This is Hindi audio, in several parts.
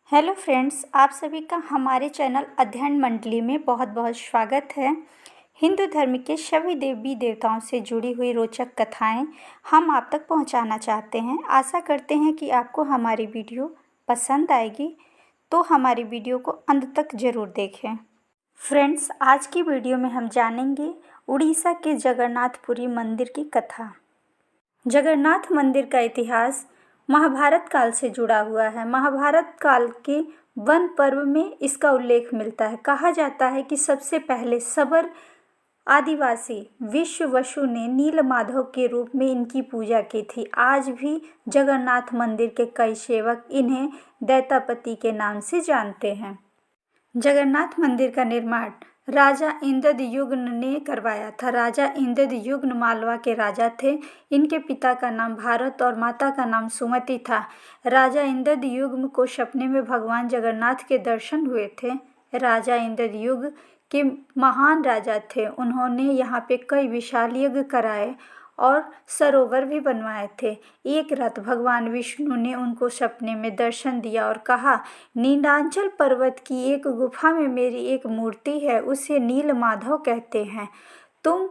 हेलो फ्रेंड्स, आप सभी का हमारे चैनल अध्ययन मंडली में बहुत बहुत स्वागत है। हिंदू धर्म के सभी देवी देवताओं से जुड़ी हुई रोचक कथाएं हम आप तक पहुंचाना चाहते हैं। आशा करते हैं कि आपको हमारी वीडियो पसंद आएगी, तो हमारी वीडियो को अंत तक ज़रूर देखें। फ्रेंड्स, आज की वीडियो में हम जानेंगे उड़ीसा के जगन्नाथपुरी मंदिर की कथा। जगन्नाथ मंदिर का इतिहास महाभारत काल से जुड़ा हुआ है। महाभारत काल के वन पर्व में इसका उल्लेख मिलता है। कहा जाता है कि सबसे पहले सबर आदिवासी विश्ववसु ने नीलमाधव के रूप में इनकी पूजा की थी। आज भी जगन्नाथ मंदिर के कई सेवक इन्हें दैतापति के नाम से जानते हैं। जगन्नाथ मंदिर का निर्माण राजा इंद्रद्युम्न ने करवाया था। राजा इंद्रद्युम्न मालवा के राजा थे। इनके पिता का नाम भारत और माता का नाम सुमति था। राजा इंद्रद्युम्न को सपने में भगवान जगन्नाथ के दर्शन हुए थे। राजा इंद्रद्युम्न के महान राजा थे। उन्होंने यहाँ पे कई विशाल यज्ञ कराए और सरोवर भी बनवाए थे। एक रात भगवान विष्णु ने उनको सपने में दर्शन दिया और कहा, नीलांचल पर्वत की एक गुफा में मेरी एक मूर्ति है, उसे नीलमाधव कहते हैं। तुम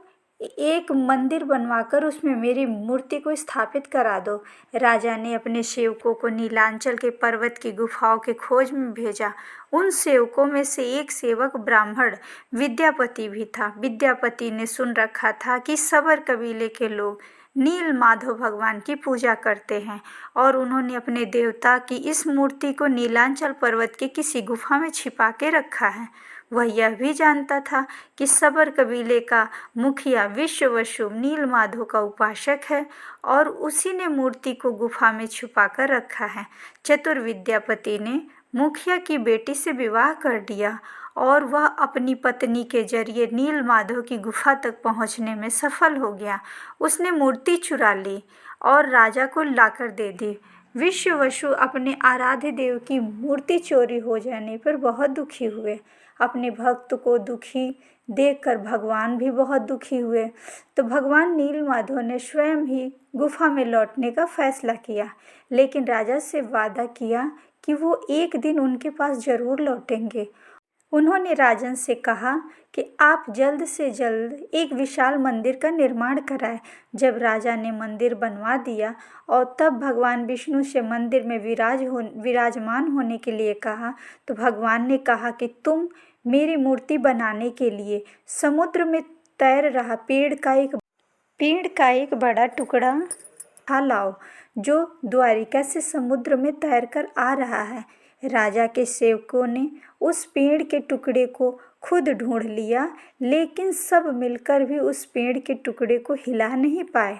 एक मंदिर बनवाकर उसमें मेरी मूर्ति को स्थापित करा दो। राजा ने अपने सेवकों को नीलांचल के पर्वत की गुफाओं के खोज में भेजा। उन सेवकों में से एक सेवक ब्राह्मण विद्यापति भी था। विद्यापति ने सुन रखा था कि सबर कबीले के लोग नीलमाधव भगवान की पूजा करते हैं और उन्होंने अपने देवता की इस मूर्ति को नीलांचल पर्वत के किसी गुफा में छिपा के रखा है। वह यह भी जानता था कि सबर कबीले का मुखिया विश्ववसु नीलमाधव का उपासक है और उसी ने मूर्ति को गुफा में छुपा कर रखा है। चतुर विद्यापति ने मुखिया की बेटी से विवाह कर दिया और वह अपनी पत्नी के जरिए नीलमाधव की गुफा तक पहुंचने में सफल हो गया। उसने मूर्ति चुरा ली और राजा को लाकर दे दी। विश्ववसु अपने आराध्य देव की मूर्ति चोरी हो जाने पर बहुत दुखी हुए। अपने भक्त को दुखी देखकर भगवान भी बहुत दुखी हुए। तो भगवान नीलमाधव ने स्वयं ही गुफा में लौटने का फैसला किया, लेकिन राजा से वादा किया कि वो एक दिन उनके पास जरूर लौटेंगे। उन्होंने राजन से कहा कि आप जल्द से जल्द एक विशाल मंदिर का निर्माण कराएं। जब राजा ने मंदिर बनवा दिया और तब भगवान विष्णु से मंदिर में विराजमान होने के लिए कहा, तो भगवान ने कहा कि तुम मेरी मूर्ति बनाने के लिए समुद्र में तैर रहा पेड़ का एक बड़ा टुकड़ा लाओ, जो द्वारिका से समुद्र में तैरकर आ रहा है। राजा के सेवकों ने उस पेड़ के टुकड़े को खुद ढूंढ लिया, लेकिन सब मिलकर भी उस पेड़ के टुकड़े को हिला नहीं पाए।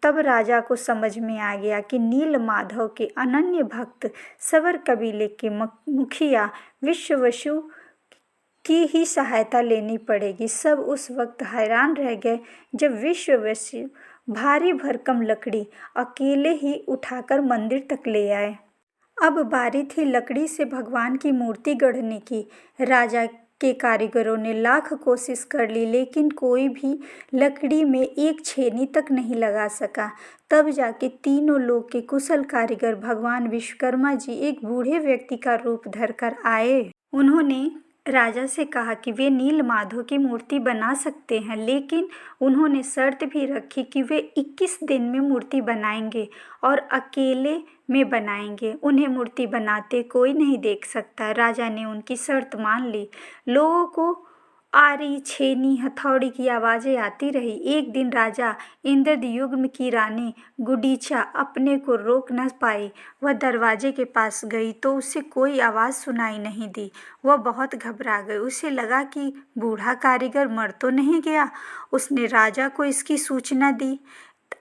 तब राजा को समझ में आ गया कि नीलमाधव के अनन्य भक्त सबर कबीले के मुखिया विश्ववसु की ही सहायता लेनी पड़ेगी। सब उस वक्त हैरान रह गए जब विश्ववसु भारी भरकम लकड़ी अकेले ही उठाकर मंदिर तक ले आए। अब बारी थी लकड़ी से भगवान की मूर्ति गढ़ने की। राजा के कारीगरों ने लाख कोशिश कर ली, लेकिन कोई भी लकड़ी में एक छेनी तक नहीं लगा सका। तब जाके तीनों लोग के कुशल कारीगर भगवान विश्वकर्मा जी एक बूढ़े व्यक्ति का रूप धरकर आए। उन्होंने राजा से कहा कि वे नीलमाधव की मूर्ति बना सकते हैं, लेकिन उन्होंने शर्त भी रखी कि वे 21 दिन में मूर्ति बनाएंगे और अकेले में बनाएंगे। उन्हें मूर्ति बनाते कोई नहीं देख सकता। राजा ने उनकी शर्त मान ली। लोगों को आरी, छेनी, हथौड़ी की आवाज़ें आती रही। एक दिन राजा इंद्रद्युम्न की रानी गुडीचा अपने को रोक न पाई। वह दरवाजे के पास गई तो उसे कोई आवाज़ सुनाई नहीं दी। वह बहुत घबरा गई। उसे लगा कि बूढ़ा कारीगर मर तो नहीं गया। उसने राजा को इसकी सूचना दी।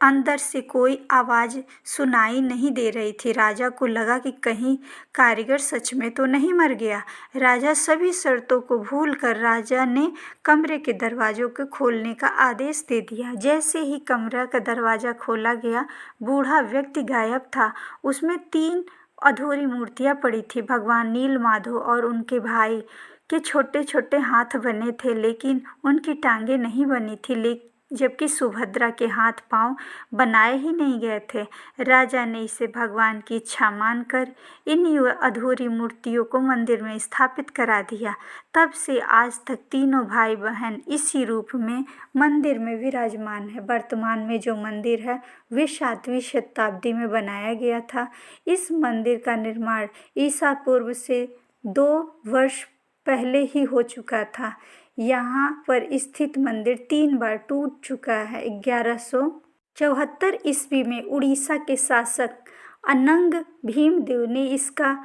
अंदर से कोई आवाज़ सुनाई नहीं दे रही थी। राजा को लगा कि कहीं कारीगर सच में तो नहीं मर गया। राजा सभी शर्तों को भूलकर राजा ने कमरे के दरवाजों को खोलने का आदेश दे दिया। जैसे ही कमरा का दरवाज़ा खोला गया, बूढ़ा व्यक्ति गायब था। उसमें 3 अधूरी मूर्तियाँ पड़ी थी। भगवान नीलमाधव और उनके भाई के छोटे छोटे हाथ बने थे, लेकिन उनकी टांगें नहीं बनी थी। जबकि सुभद्रा के हाथ पांव बनाए ही नहीं गए थे। राजा ने इसे भगवान की इच्छा मानकर इन्हीं अधूरी मूर्तियों को मंदिर में स्थापित करा दिया। तब से आज तक तीनों भाई बहन इसी रूप में मंदिर में विराजमान है। वर्तमान में जो मंदिर है वे 7वीं शताब्दी में बनाया गया था। इस मंदिर का निर्माण ईसा पूर्व से 2 वर्ष पहले ही हो चुका था। यहाँ पर स्थित मंदिर 3 बार टूट चुका है। 1174 ईस्वी में उड़ीसा के शासक अनंग भीमदेव ने इसका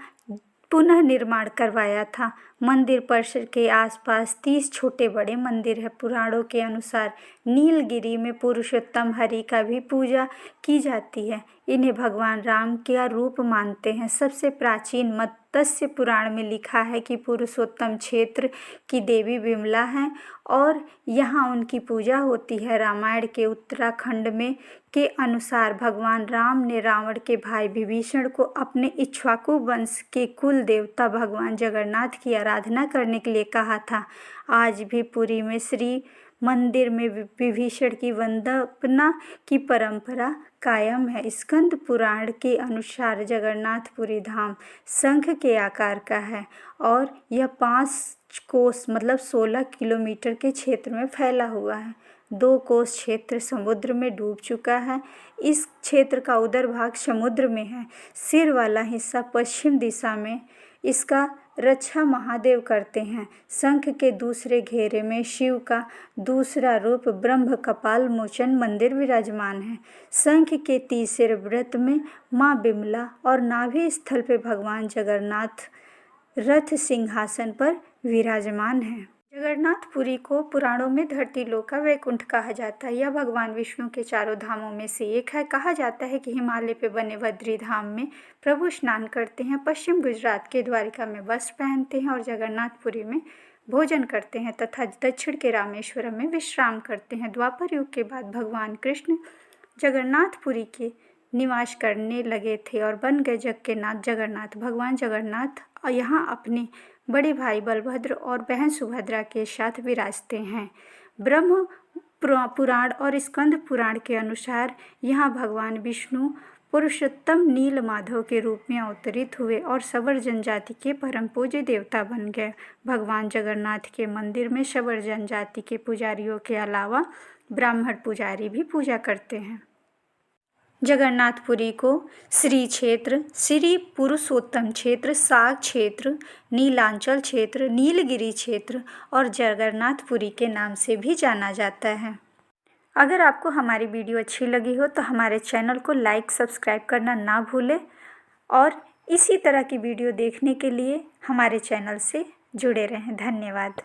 पुनः निर्माण करवाया था। मंदिर परिसर के आसपास 30 छोटे बड़े मंदिर हैं। पुराणों के अनुसार नीलगिरी में पुरुषोत्तम हरि का भी पूजा की जाती है। इन्हें भगवान राम का रूप मानते हैं। सबसे प्राचीन मत्स्य पुराण में लिखा है कि पुरुषोत्तम क्षेत्र की देवी विमला हैं और यहाँ उनकी पूजा होती है। रामायण के उत्तराखंड में के अनुसार भगवान राम ने रावण के भाई विभीषण को अपने इक्ष्वाकु वंश के कुल देवता भगवान जगन्नाथ की आराधना करने के लिए कहा था। आज भी पुरी में श्री मंदिर में विभीषण की वंदना की परंपरा कायम है। स्कंद पुराण के अनुसार जगन्नाथपुरी धाम शंख के आकार का है और यह 5 कोस मतलब 16 किलोमीटर के क्षेत्र में फैला हुआ है। 2 कोस क्षेत्र समुद्र में डूब चुका है। इस क्षेत्र का उदर भाग समुद्र में है। सिर वाला हिस्सा पश्चिम दिशा में इसका रक्षा महादेव करते हैं। शंख के दूसरे घेरे में शिव का दूसरा रूप ब्रह्म कपाल मोचन मंदिर विराजमान है। शंख के तीसरे वृत्त में माँ बिमला और नाभि स्थल पे भगवान जगन्नाथ रथ सिंहासन पर विराजमान हैं। जगन्नाथपुरी को पुराणों में धरती लोक का वैकुंठ कहा जाता है। यह भगवान विष्णु के 4 धामों में से एक है। कहा जाता है कि हिमालय पे बने बद्री धाम में प्रभु स्नान करते हैं, पश्चिम गुजरात के द्वारिका में वस्त्र पहनते हैं और जगन्नाथपुरी में भोजन करते हैं तथा दक्षिण के रामेश्वरम में विश्राम करते हैं। द्वापर युग के बाद भगवान कृष्ण जगन्नाथपुरी के निवास करने लगे थे और बन गए जग के नाथ जगन्नाथ। भगवान जगन्नाथ यहाँ अपने बड़े भाई बलभद्र और बहन सुभद्रा के साथ विराजते हैं। ब्रह्म पुराण और स्कंद पुराण के अनुसार यहाँ भगवान विष्णु पुरुषोत्तम नील माधव के रूप में अवतरित हुए और सवर जनजाति के परम पूज्य देवता बन गए। भगवान जगन्नाथ के मंदिर में सवर जनजाति के पुजारियों के अलावा ब्राह्मण पुजारी भी पूजा करते हैं। जगन्नाथपुरी को श्री क्षेत्र, श्री पुरुषोत्तम क्षेत्र, साग क्षेत्र, नीलांचल क्षेत्र, नीलगिरी क्षेत्र और जगन्नाथपुरी के नाम से भी जाना जाता है। अगर आपको हमारी वीडियो अच्छी लगी हो तो हमारे चैनल को लाइक सब्सक्राइब करना ना भूलें और इसी तरह की वीडियो देखने के लिए हमारे चैनल से जुड़े रहें। धन्यवाद।